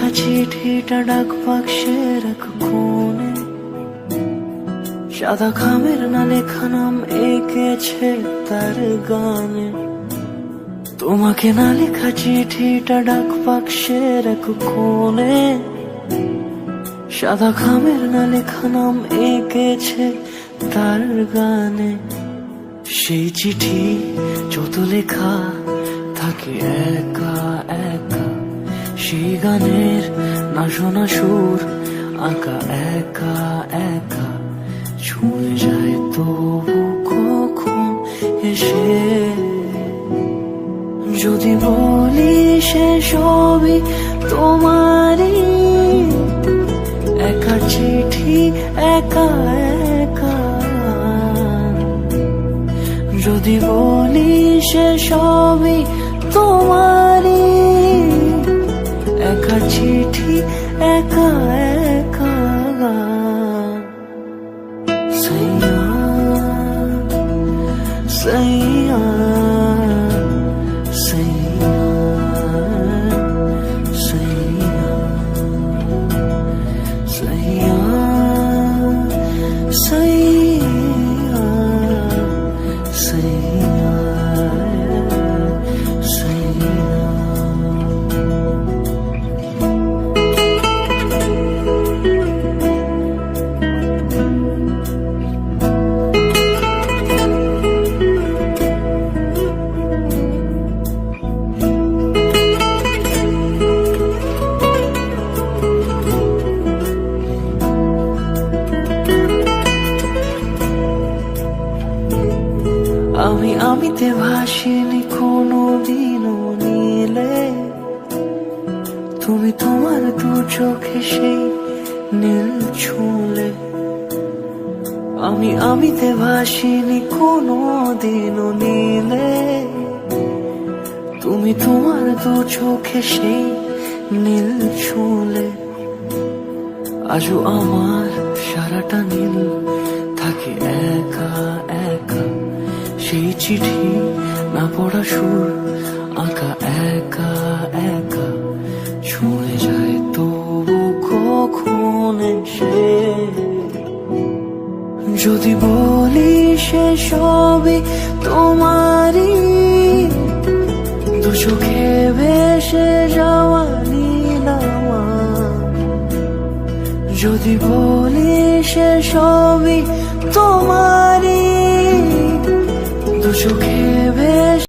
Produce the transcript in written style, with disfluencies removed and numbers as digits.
লেখা চিঠিটা ডাক বাক্সের এক কোণে, সাদা খামের না লেখা নাম এঁকেছে তার গানে। তোমাকে না লেখা চিঠিটা ডাক বাক্সের এক কোণে, সাদা খামের না লেখা নাম এঁকেছে তার গানে। সেই চিঠি যত লেখা থাকে একা একা, সেই গানের না শোনা সুর আঁকা একা একা, ছুঁয়ে যায় তবু কখন এসে। যদি বলি সে সবই তোমারই, একা চিঠি একা একা। যদি বলি সে সবই তোমারই, একা চিঠি একা একা। সাইয়া সাইয়া সাইয়া সাইয়া সাইয়া সাইয়া সাইয়া সাইয়া। আমিতে ভাসিনি কোনো দিনও নীলে, তুমি তোমার দু চোখে সেই নীল ছুঁলে। আমিতে ভাসিনি কোনো দিনও নীলে, তুমি তোমার দু চোখে সেই নীল ছুঁলে। আজও আমার সারাটা নীল থাকে একা একা, সেই চিঠি না পড়া সুর আঁকা একা একা, ছুঁয়ে যায় তবু কখন এসে। যদি বলি সে সবই তোমারই, দু চোখে ভেসে যাওয়া নীল আমার। যদি বলি সে সবই তোমারই, দু চোখে